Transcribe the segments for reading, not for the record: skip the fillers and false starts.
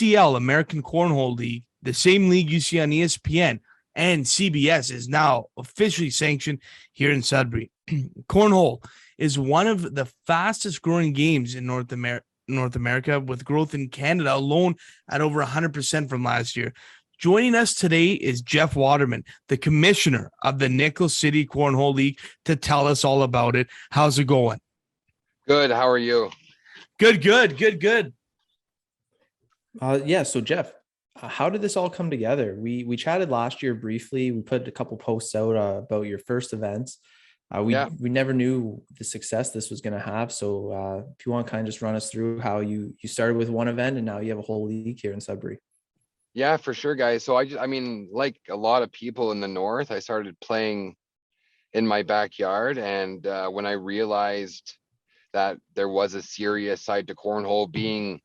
ACL, American Cornhole League, the same league you see on ESPN and CBS, is now officially sanctioned here in Sudbury. Cornhole is one of the fastest growing games in North America, with growth in Canada alone at over 100% from last year. Joining us today is Geoff Waterman, the commissioner of the Nickel City Cornhole League, to tell us all about it. How's it going? Good. How are you? Good. So Geoff, how did this all come together? We chatted last year briefly. We put a couple posts out about your first events. We never knew the success this was going to have. So if you want to kind of just run us through how you started with one event and now you have a whole league here in Sudbury. Yeah, for sure, guys. So I mean, like a lot of people in the north, I started playing in my backyard. And when I realized that there was a serious side to cornhole, being,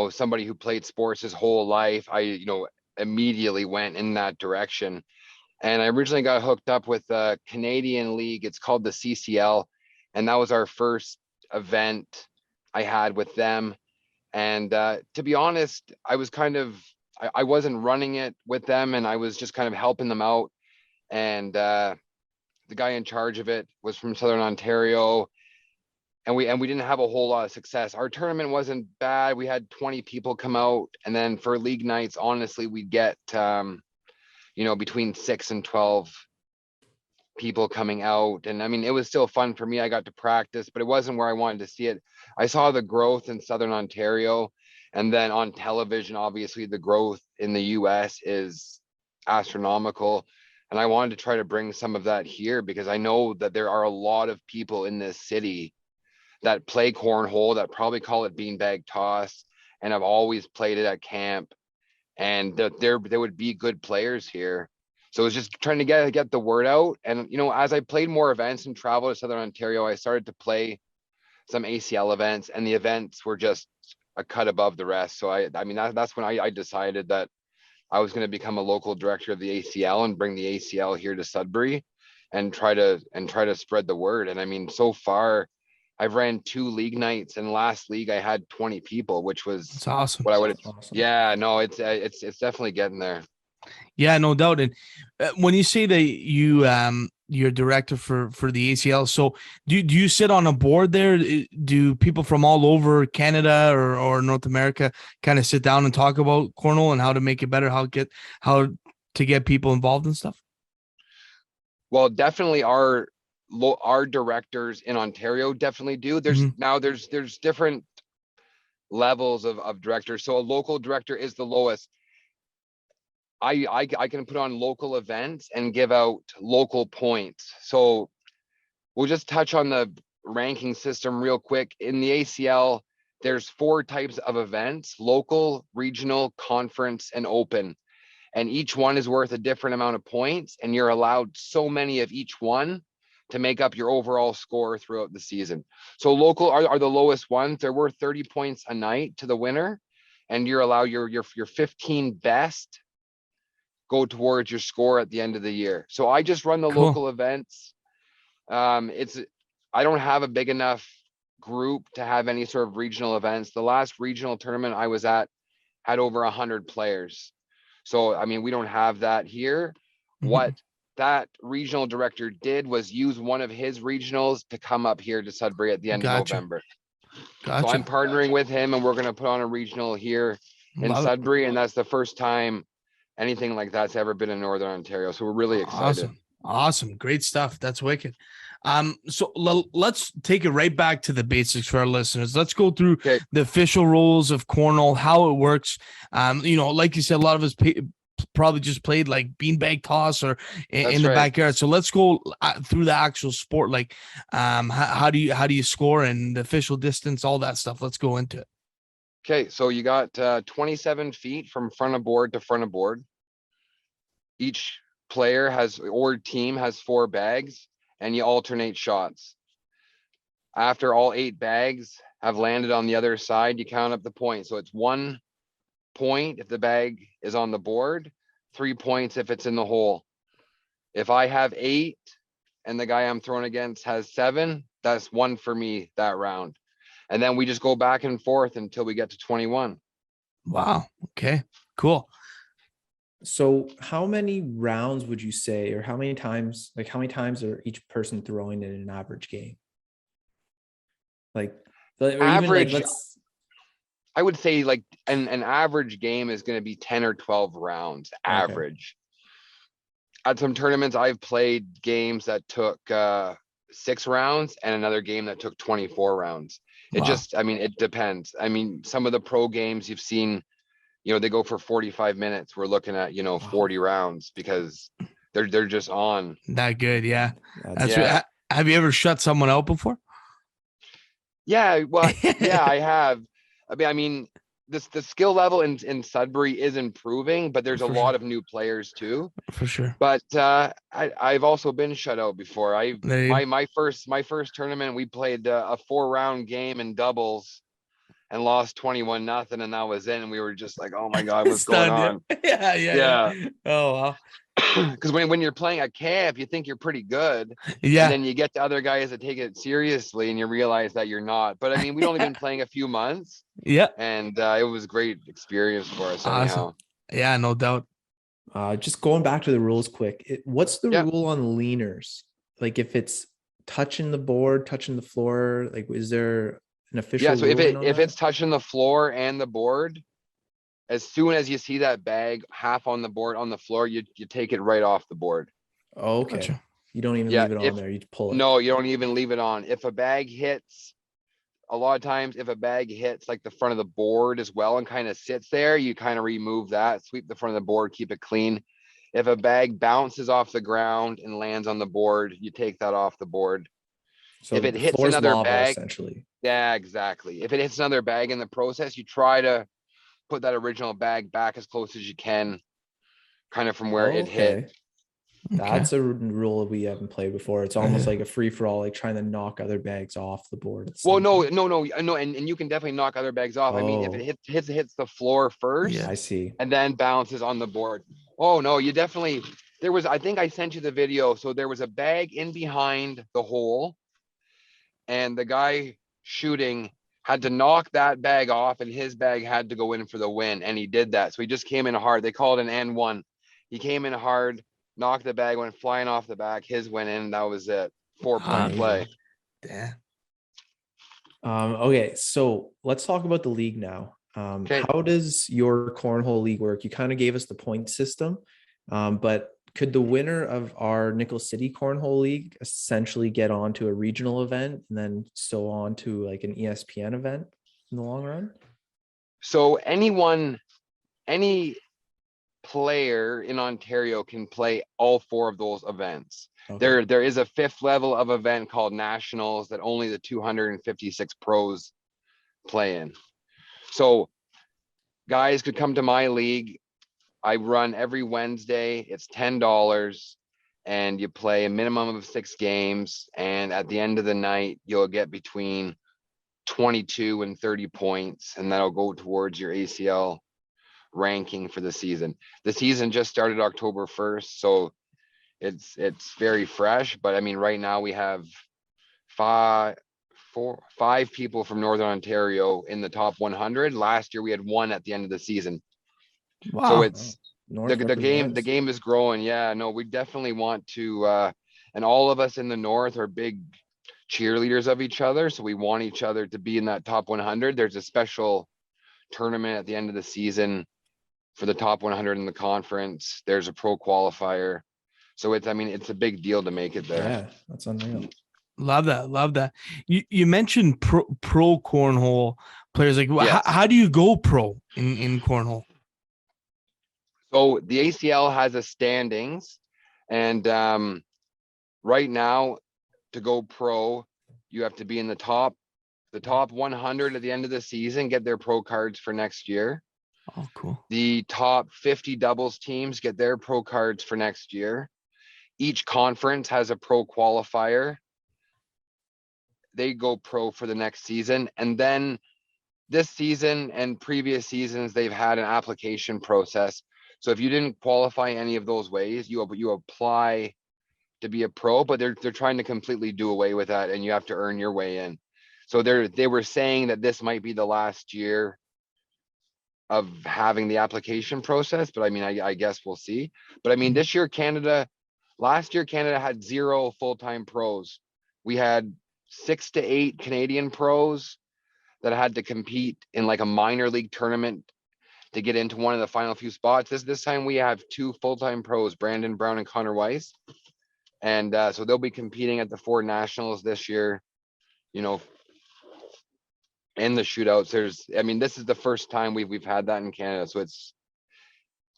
somebody who played sports his whole life, I, immediately went in that direction. And I originally got hooked up with a Canadian league. It's called the CCL. And that was our first event I had with them. And to be honest, I wasn't running it with them, and I was just kind of helping them out. And the guy in charge of it was from Southern Ontario, and we didn't have a whole lot of success. Our tournament wasn't bad. We had 20 people come out, and then for league nights, honestly, we'd get between 6 and 12 people coming out. And I mean, it was still fun for me. I got to practice, but it wasn't where I wanted to see it. I saw the growth in Southern Ontario. And then on television, obviously, the growth in the US is astronomical. And I wanted to try to bring some of that here, because I know that there are a lot of people in this city that play cornhole, that probably call it beanbag toss, and have always played it at camp. And there would be good players here. So it's just trying to get the word out. And, as I played more events and traveled to Southern Ontario, I started to play some ACL events, and the events were just a cut above the rest. So I mean, that's when I decided that I was going to become a local director of the ACL and bring the ACL here to Sudbury and try to spread the word. And I mean, so far I've ran 2 league nights, and last league I had 20 people, which was It's awesome. what I would. Awesome. Yeah, no, it's definitely getting there. Yeah, no doubt. And when you say that you're director for the ACL, so do you sit on a board there? Do people from all over Canada or North America kind of sit down and talk about cornhole and how to make it better, how to get people involved and stuff? Well, definitely our directors in Ontario definitely do. There's different levels of directors. So a local director is the lowest. I can put on local events and give out local points. So we'll just touch on the ranking system real quick. In the ACL, there's 4 types of events: local, regional, conference, and open. And each one is worth a different amount of points, and you're allowed so many of each one to make up your overall score throughout the season. So local are the lowest ones. They're worth 30 points a night to the winner, and you're allowed your 15 best go towards your score at the end of the year. So I just run the Cool. local events. I don't have a big enough group to have any sort of regional events. The last regional tournament I was at had over 100 players. So, I mean, we don't have that here. Mhm. What that regional director did was use one of his regionals to come up here to Sudbury at the end of November. So I'm partnering with him, and we're going to put on a regional here in Love it. Sudbury. And that's the first time anything like that's ever been in Northern Ontario. So we're really excited. Awesome. Great stuff. That's wicked. So let's take it right back to the basics for our listeners. Let's go through the official rules of cornhole, how it works. Like you said, a lot of us probably just played like beanbag toss or in the backyard. So let's go through the actual sport. Like, how do you score and the official distance, all that stuff. Let's go into it. Okay, so you got 27 feet from front of board to front of board. Each player or team has 4 bags, and you alternate shots. After all 8 bags have landed on the other side, you count up the points. So it's 1 point if the bag is on the board, 3 points if it's in the hole. If I have 8 and the guy I'm throwing against has 7, that's 1 for me that round. And then we just go back and forth until we get to 21. Wow. Okay. Cool. So how many rounds would you say, or how many times are each person throwing in an average game? Like, or even like, Average, let's, I would say like an average game is going to be 10 or 12 rounds okay. average. At some tournaments, I've played games that took 6 rounds and another game that took 24 rounds. It Wow. just, I mean, it depends. I mean, some of the pro games you've seen, they go for 45 minutes. We're looking at, Wow. 40 rounds because they're just on. That good. Yeah. That's, That's Yeah. have you ever shut someone out before? Yeah, well, yeah, I have. I mean, the skill level in Sudbury is improving, but there's a For sure. lot of new players too. For sure. But I've also been shut out before. I There you go. my first tournament, we played a 4-round game in doubles and lost 21-0, and that was it. And we were just like, oh my God, what's going Stunned. Yeah. on? Yeah. Yeah. Yeah. Yeah. Oh wow. Because when you're playing at camp, you think you're pretty good. And Yeah. then you get to other guys that take it seriously and you realize that you're not. But I mean, we'd only been playing a few months Yeah. and it was a great experience for us Awesome. anyhow. Yeah. No doubt. just going back to the rules quick. What's the Yeah. rule on leaners? Like if it's touching the board, touching the floor, like is there an official Yeah. So if ruling it on if that? it's touching the floor and the board, as soon as you see that bag half on the board on the floor, you take it right off the board. Oh, okay. Gotcha. You don't even Yeah. leave it on If there. You pull it. no, you don't even leave it on. If a bag hits, a lot of times if a bag hits like the front of the board as well and kind of sits there, you kind of remove that, sweep the front of the board, keep it clean. If a bag bounces off the ground and lands on the board, you take that off the board. So If it the hits floor's another lava bag, essentially. yeah, exactly. If it hits another bag in the process, you try to put that original bag back as close as you can, kind of from where Oh, it hit. okay. Okay. That's a rule we haven't played before. It's almost like a free for all, like trying to knock other bags off the board at the Well, same no, time. no, no, no, and you can definitely knock other bags off. I mean, if it Oh, hits the floor Yeah. I first see. and then bounces on the board. Oh no, you definitely. There was, I think I sent you the video. So there was a bag in behind the hole, and the guy shooting had to knock that bag off, and his bag had to go in for the win, and he did that. So he just came in hard. They called an N1. He came in hard, knocked the bag, went flying off the back. His went in. That was it. 4-point Unreal. play. Yeah. Okay, so let's talk about the league now. Okay. How does your cornhole league work? You kind of gave us the point system, but could the winner of our Nickel City Cornhole League essentially get on to a regional event and then still on to like an ESPN event in the long run? So any player in Ontario can play all 4 of those events. Okay. There is a 5th level of event called nationals that only the 256 pros play in. So guys could come to my league. I run every Wednesday. It's $10 and you play a minimum of 6 games. And at the end of the night, you'll get between 22 and 30 points, and that'll go towards your ACL ranking for the season. The season just started October 1st, so it's very fresh. But I mean, right now we have five people from Northern Ontario in the top 100. Last year we had 1 at the end of the season. So Wow. it's North the represents. game is growing. Yeah, no, we definitely want to and all of us in the north are big cheerleaders of each other, so we want each other to be in that top 100. There's a special tournament at the end of the season for the top 100 in the conference. There's a pro qualifier. So I mean, it's a big deal to make it there. Yeah, that's unreal. Love that. Love that. You mentioned pro cornhole players. Like, Yes. how do you go pro in cornhole? So the ACL has a standings, and right now to go pro, you have to be in the top 100 at the end of the season, get their pro cards for next year. Oh, cool. The top 50 doubles teams get their pro cards for next year. Each conference has a pro qualifier. They go pro for the next season. And then this season and previous seasons, they've had an application process. So if you didn't qualify any of those ways, you apply to be a pro, but they're trying to completely do away with that, and you have to earn your way in. So they were saying that this might be the last year of having the application process, but I mean, I guess we'll see. But I mean, this year, last year, Canada had 0 full-time pros. We had 6 to 8 Canadian pros that had to compete in like a minor league tournament to get into one of the final few spots. This time we have 2 full-time pros, Brandon Brown and Connor Weiss. And so they'll be competing at the 4 nationals this year, you know, in the shootouts. I mean, this is the first time we've had that in Canada. So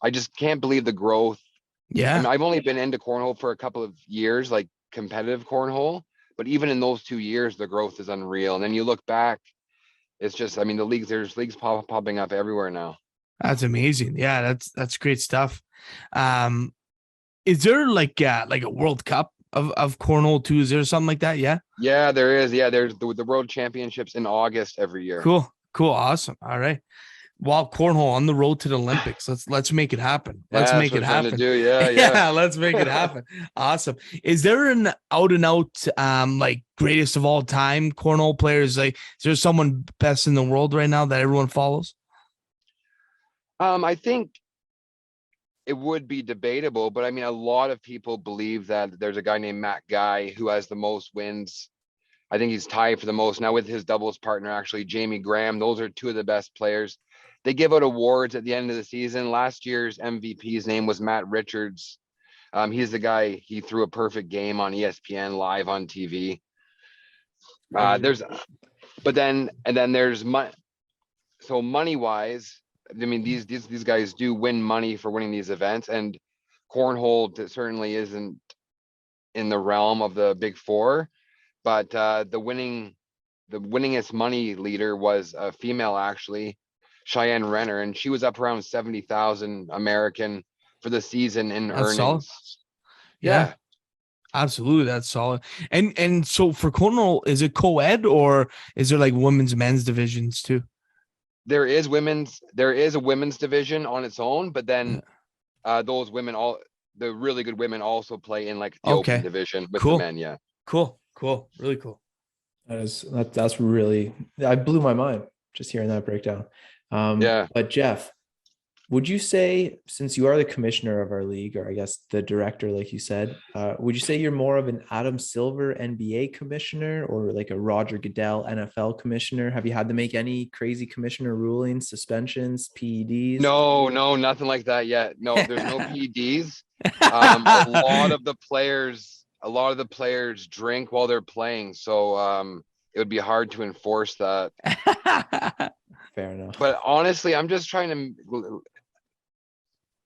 I just can't believe the growth. Yeah. I mean, I've only been into cornhole for a couple of years, like competitive cornhole, but even in those 2 years, the growth is unreal. And then you look back, it's just, I mean, there's leagues popping up everywhere now. That's amazing. Yeah, that's great stuff. Is there like a World Cup of cornhole too? Is there something like that? Yeah. Yeah, there is. Yeah, there's the World Championships in August every year. Cool. Awesome. All right. Well, cornhole on the road to the Olympics. Let's make it happen. Let's make it happen. To do. Yeah. Let's make it happen. Awesome. Is there an out and out like greatest of all time cornhole players? Like, is there someone best in the world right now that everyone follows? I think it would be debatable, but I mean, a lot of people believe that there's a guy named Matt Guy who has the most wins. I think he's tied for the most now with his doubles partner, actually, Jamie Graham. Those are 2 of the best players. They give out awards at the end of the season. Last year's MVP's name was Matt Richards. He's the guy, he threw a perfect game on ESPN live on TV. There's so money wise, I mean, these guys do win money for winning these events, and cornhole certainly isn't in the realm of the big 4, but the winningest money leader was a female, actually, Cheyenne Renner, and she was up around 70,000 American for the season in earnings. Solid. Yeah. Absolutely, that's solid. And so for cornhole, is it co-ed or is there like women's, men's divisions too? There is a women's division on its own, but then those women, the really good women, also play in like the open division with the men. Yeah. Cool. Really cool. That's really, I blew my mind just hearing that breakdown. But Geoff, would you say, since you are the commissioner of our league, or I guess the director, like you said, would you say you're more of an Adam Silver NBA commissioner or like a Roger Goodell NFL commissioner? Have you had to make any crazy commissioner rulings, suspensions, PEDs? No, nothing like that yet. No, there's no PEDs. A lot of the players drink while they're playing, so it would be hard to enforce that. Fair enough. But honestly, I'm just trying to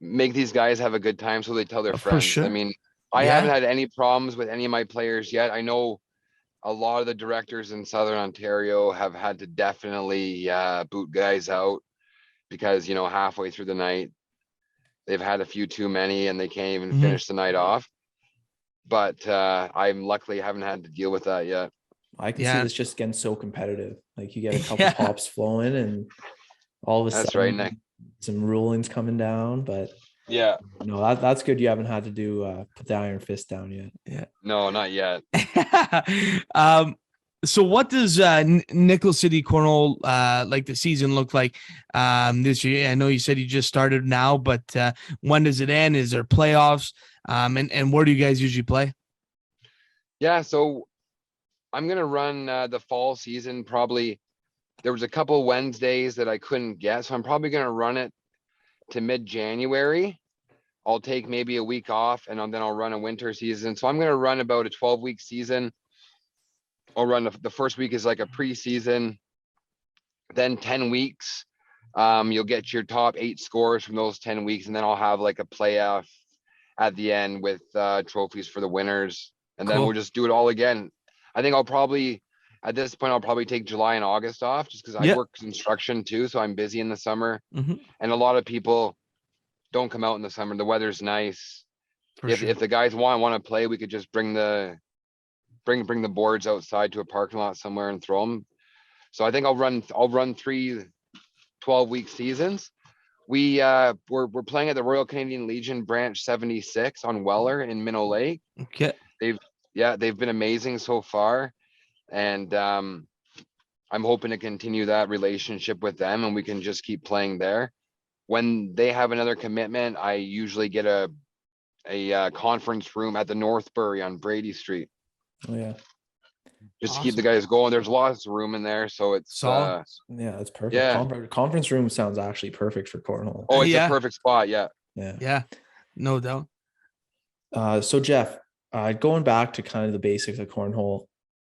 make these guys have a good time so they tell their friends. Sure. I mean, I haven't had any problems with any of my players yet. I know a lot of the directors in Southern Ontario have had to definitely boot guys out because, you know, halfway through the night, they've had a few too many and they can't even finish the night off. But I'm luckily haven't had to deal with that yet. I can see this just getting so competitive. Like you get a couple pops flowing and all of a sudden Nick. Some rulings coming down, but no, that's good. You haven't had to do put the iron fist down yet. Yeah, no, not yet. So what does Nickel City Cornhole like the season look like this year? I know you said you just started now, but when does it end? Is there playoffs? And where do you guys usually play? Yeah, so I'm gonna run the fall season probably. There was a couple Wednesdays that I couldn't get, so I'm probably going to run it to mid-January. I'll take maybe a week off, and then I'll run a winter season. So I'm going to run about a 12-week season. I'll run the first week is like a preseason, then 10 weeks. You'll get your top 8 scores from those 10 weeks, and then I'll have like a playoff at the end with trophies for the winners, and then we'll just do it all again. I think at this point, I'll probably take July and August off just because I work construction too. So I'm busy in the summer and a lot of people don't come out in the summer. The weather's nice. If the guys want to play, we could just bring the boards outside to a parking lot somewhere and throw them. So I think I'll run 3 12-week seasons. We're playing at the Royal Canadian Legion Branch 76 on Weller in Minnow Lake. Okay. They've been amazing so far. And I'm I'm hoping to continue that relationship with them, and we can just keep playing there. When they have another commitment, I usually get a conference room at the Northbury on Brady Street, Oh yeah. just to keep the Awesome. guys going. There's lots of room in there, so it's Solid. Yeah, that's perfect. Yeah. Conference room sounds actually perfect for cornhole. Oh, it's Yeah. a perfect spot. Yeah. Yeah. Yeah, no doubt. So Geoff, going back to kind of the basics of cornhole,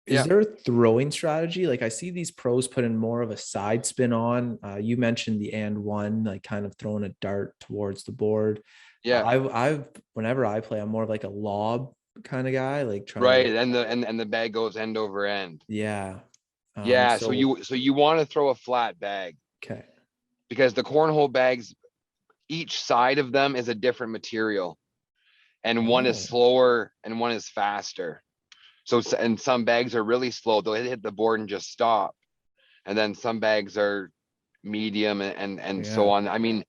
is Yeah. there a throwing strategy? Like I see these pros put in more of a side spin on. You mentioned the and one, like kind of throwing a dart towards the board. Yeah. I've whenever I play, I'm more of like a lob kind of guy, like trying Right. to, And the bag goes end over end. yeah. Yeah. So So you want to throw a flat bag, okay. because the cornhole bags, each side of them is a different material, and one is Oh, slower and one is faster. So, and some bags are really slow. They'll hit the board and just stop. And then some bags are medium and so yeah. on. I mean,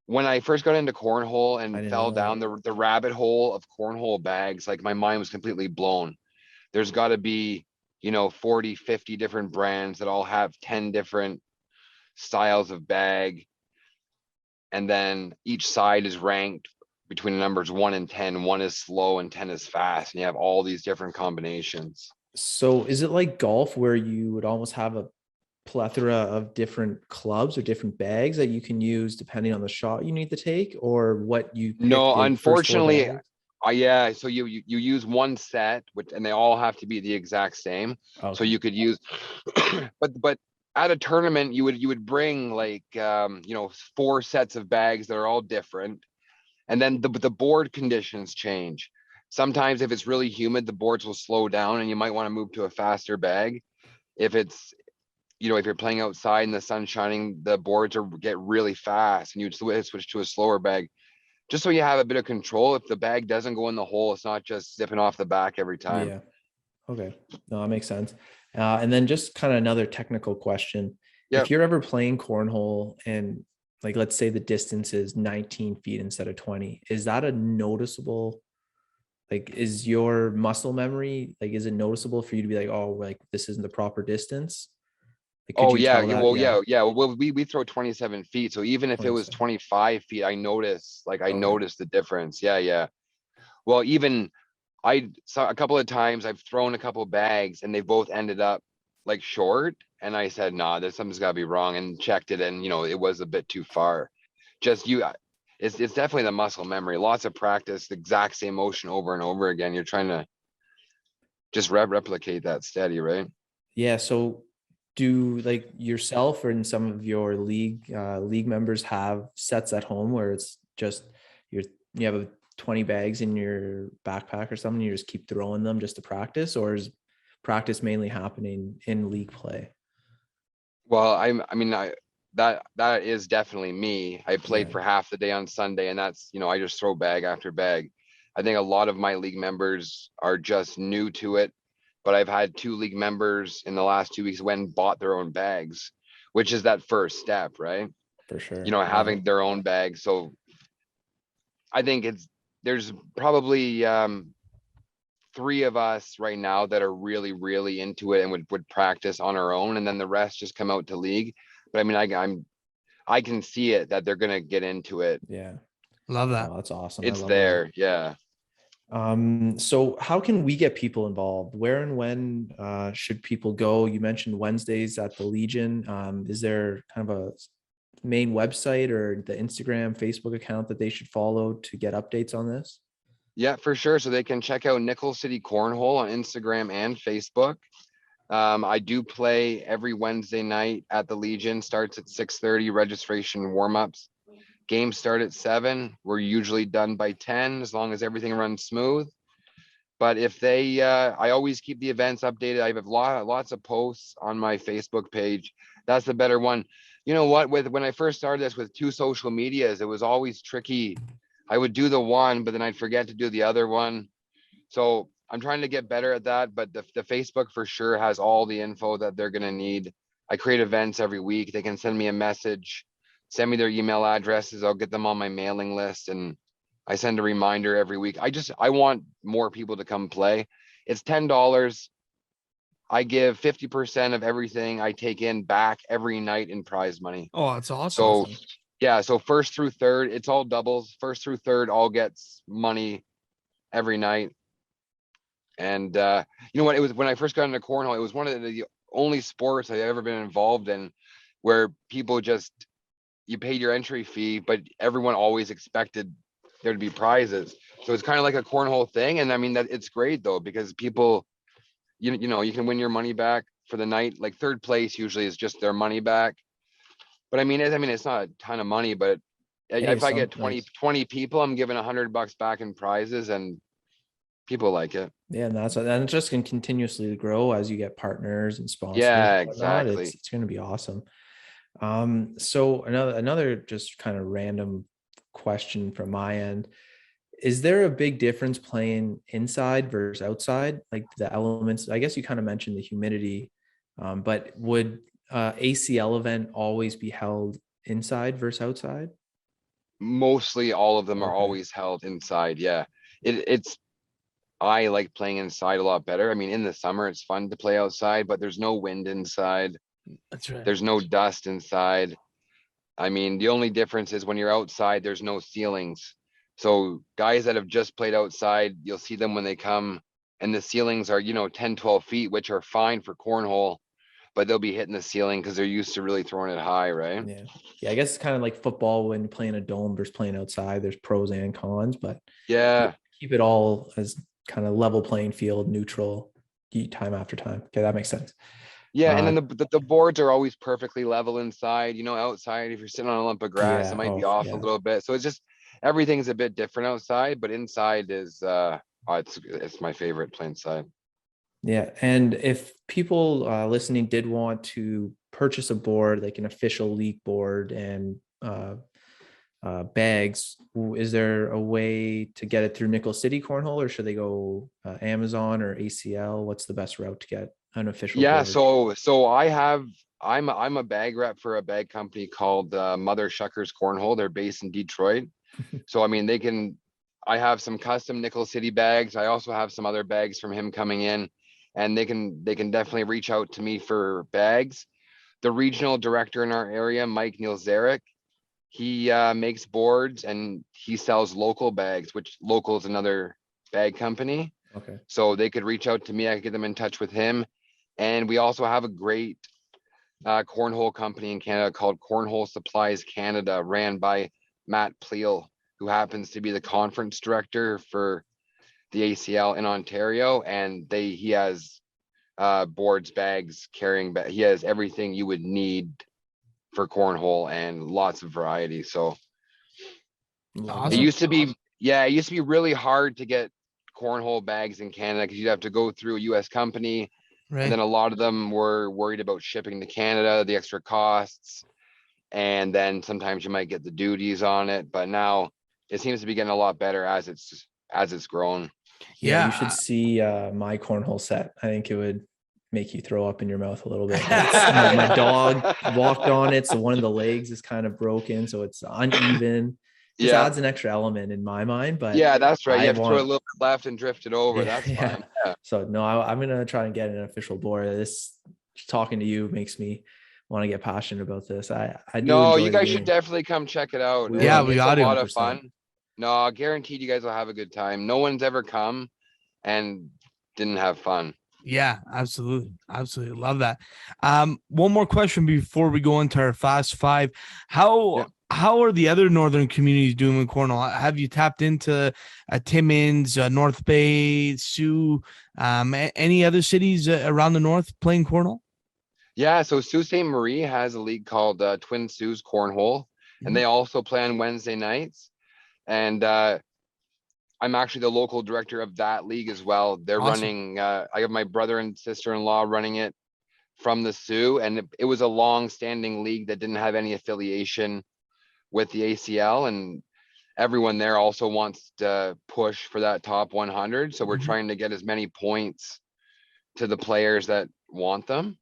when I first got into cornhole I and didn't fell know down that. the rabbit hole of cornhole bags, like my mind was completely blown. There's got to be, 40, 50 different brands that all have 10 different styles of bag. And then each side is ranked between the numbers 1 and 10. 1 is slow and 10 is fast. And you have all these different combinations. So is it like golf where you would almost have a plethora of different clubs or different bags that you can use depending on the shot you need to take, or what you pick No, the first four unfortunately, bags? yeah. So you use one set, which, and they all have to be the exact same. So Okay. you could use, but at a tournament, you would bring like 4 sets of bags that are all different, and then the board conditions change. Sometimes if it's really humid, the boards will slow down, and you might want to move to a faster bag. If it's if you're playing outside and the sun's shining, the boards get really fast, and you'd switch to a slower bag, just so you have a bit of control. If the bag doesn't go in the hole, it's not just zipping off the back every time. Yeah. Okay. No, that makes sense. And then just kind of another technical question. Yeah. If you're ever playing cornhole and like, let's say the distance is 19 feet instead of 20, is that a noticeable, like, is your muscle memory, like, is it noticeable for you to be like, oh, like this isn't the proper distance? Like, could Oh you yeah. tell that? Well, Yeah. yeah. Well, we throw 27 feet. So even if it was 27. 25 feet, I Okay. noticed the difference. Yeah. Yeah. Well, even I saw a couple of times I've thrown a couple of bags and they both ended up like short. And I said, nah, there's something's gotta be wrong, and checked it. And it was a bit too far. Just it's definitely the muscle memory. Lots of practice, the exact same motion over and over again. You're trying to just replicate that steady, right? Yeah. So do like yourself or in some of your league members have sets at home where it's just you have 20 bags in your backpack or something, you just keep throwing them just to practice, or is practice mainly happening in league play? Well, that is definitely me. I played Yeah, for half the day on Sunday, and that's, I just throw bag after bag. I think a lot of my league members are just new to it, but I've had 2 league members in the last 2 weeks went and bought their own bags, which is that first step, right? for sure. Yeah. Having their own bag. So I think there's probably 3 of us right now that are really, really into it and would practice on our own, and then the rest just come out to league. But I mean, I can see it that they're gonna get into it. Yeah. Love that. Oh, that's awesome. I It's love that. there. Yeah. So how can we get people involved? Where and when should people go? You mentioned Wednesdays at the Legion. Is there kind of a main website or the Instagram, Facebook account that they should follow to get updates on this? Yeah, for sure. So they can check out Nickel City Cornhole on Instagram and Facebook. I do play every Wednesday night at the Legion. Starts at 6:30, registration warm-ups. Games start at 7. We're usually done by 10 as long as everything runs smooth. But if I always keep the events updated. I have lots of posts on my Facebook page. That's the better one. You know what? When I first started this with 2 social medias, it was always tricky. I would do the one, but then I'd forget to do the other one. So I'm trying to get better at that. But the Facebook for sure has all the info that they're gonna need. I create events every week. They can send me a message, send me their email addresses. I'll get them on my mailing list, and I send a reminder every week. I want more people to come play. It's $10. I give 50% of everything I take in back every night in prize money. Oh, that's awesome. So yeah, so first through third, it's all doubles. First through third all gets money every night. And you know what? It was when I first got into cornhole, it was one of the only sports I've ever been involved in where people just, you paid your entry fee, but everyone always expected there to be prizes. So it's kind of like a cornhole thing. And I mean, that it's great though, because people, you know, you can win your money back for the night. Like third place usually is just their money back. But I mean, it's not a ton of money, but if I get 20 people, I'm giving $100 back in prizes, and people like it. Yeah, and it just can continuously grow as you get partners and sponsors. Yeah, and whatnot. exactly. It's going to be awesome. So another just kind of random question from my end. Is there a big difference playing inside versus outside? Like the elements, I guess you kind of mentioned the humidity, but would ACL event always be held inside versus outside? Mostly all of them are Okay. always held inside. Yeah. I like playing inside a lot better. I mean, in the summer, it's fun to play outside, but there's no wind inside. That's right. There's no dust inside. I mean, the only difference is when you're outside, there's no ceilings. So guys that have just played outside, you'll see them when they come, and the ceilings are, 10, 12 feet, which are fine for cornhole, but they'll be hitting the ceiling because they're used to really throwing it high, right? Yeah, I guess it's kind of like football when playing a dome versus playing outside. There's pros and cons, but yeah, keep it all as kind of level playing field, neutral, time after time. Okay, that makes sense. Yeah, and then the boards are always perfectly level inside. Outside, if you're sitting on a lump of grass, it might be off a little bit. So it's just, everything's a bit different outside, but inside is it's my favorite, play inside. Yeah, and if people listening did want to purchase a board, like an official league board and bags, is there a way to get it through Nickel City Cornhole, or should they go Amazon or ACL? What's the best route to get an official Yeah, board? so I'm a bag rep for a bag company called Mother Shuckers Cornhole. They're based in Detroit. So I mean, I have some custom Nickel City bags. I also have some other bags from him coming in, and they can definitely reach out to me for bags. The regional director in our area, Mike Nielzarek, he makes boards and he sells local bags, which local is another bag company. Okay. So they could reach out to me. I could get them in touch with him. And we also have a great cornhole company in Canada called Cornhole Supplies Canada, ran by Matt Pleel, who happens to be the conference director for the ACL in Ontario. And he has boards, bags, carrying bag. He has everything you would need for cornhole and lots of variety. So Awesome. it used to be really hard to get cornhole bags in Canada because you'd have to go through a US company. Right. And then a lot of them were worried about shipping to Canada, the extra costs. And then sometimes you might get the duties on it. But now it seems to be getting a lot better as it's grown. Yeah, you should see my cornhole set. I think it would make you throw up in your mouth a little bit. My dog walked on it, so one of the legs is kind of broken, so it's uneven. Just adds an extra element in my mind. But yeah, that's right. You have to throw a little bit left and drift it over. That's fine. Yeah. So no, I'm gonna try and get an official board. This talking to you makes me want to get passionate about this. I do. No, you guys should definitely come check it out. We got a lot of fun. No, guaranteed you guys will have a good time. No one's ever come and didn't have fun. Yeah, absolutely. Absolutely. Love that. One more question before we go into our fast five. How are the other northern communities doing with cornhole? Have you tapped into Timmins, North Bay, Sioux, any other cities around the north playing cornhole? Yeah, so Sault Ste. Marie has a league called Twin Sault's Cornhole, and they also play on Wednesday nights. And I'm actually the local director of that league as well. They're running, I have my brother and sister-in-law running it from the Sioux, and it was a long-standing league that didn't have any affiliation with the ACL, and everyone there also wants to push for that top 100. So we're trying to get as many points to the players that want them.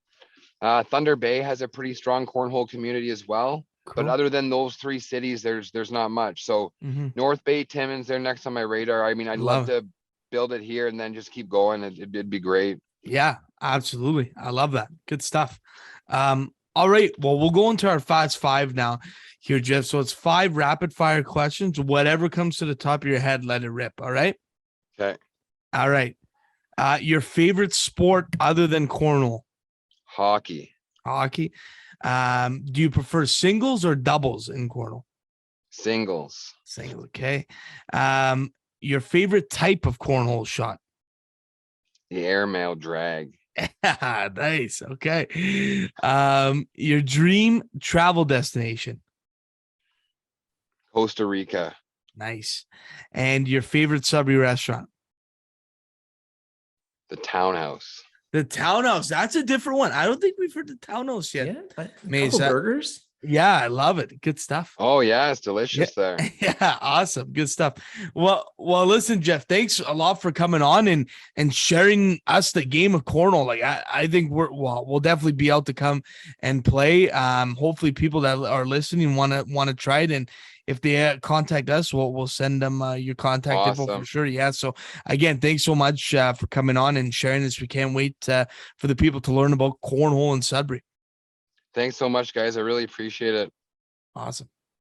Thunder Bay has a pretty strong cornhole community as well. Cool. But other than those three cities, there's not much. So North Bay, Timmins, they're next on my radar. I mean, I'd love to build it here and then just keep going. It'd be great. Yeah, Absolutely. I love that. Good stuff. All right. Well, we'll go into our fast five now here, Geoff. So it's 5 rapid fire questions. Whatever comes to the top of your head, let it rip. All right. Okay. All right. Your favorite sport other than cornhole? Hockey. Hockey. Do you prefer singles or doubles in cornhole? Singles. Single. Okay. Your favorite type of cornhole shot? The airmail drag. Nice. Okay. Your dream travel destination? Costa Rica. Nice. And your favorite Sudbury restaurant? The Townhouse. The Townhouse. That's a different one. I don't think we've heard the Townhouse yet. Yeah, a Mace, couple burgers. Yeah, I love it. Good stuff. Oh yeah, it's delicious there. Yeah, awesome. Good stuff. Well, listen, Geoff, thanks a lot for coming on and sharing us the game of cornhole. Like I think we'll definitely be able to come and play. Hopefully people that are listening want to try it, and if they contact us, we'll send them your contact info for sure. Yeah. So again, thanks so much for coming on and sharing this. We can't wait for the people to learn about cornhole in Sudbury. Thanks so much, guys. I really appreciate it. Awesome.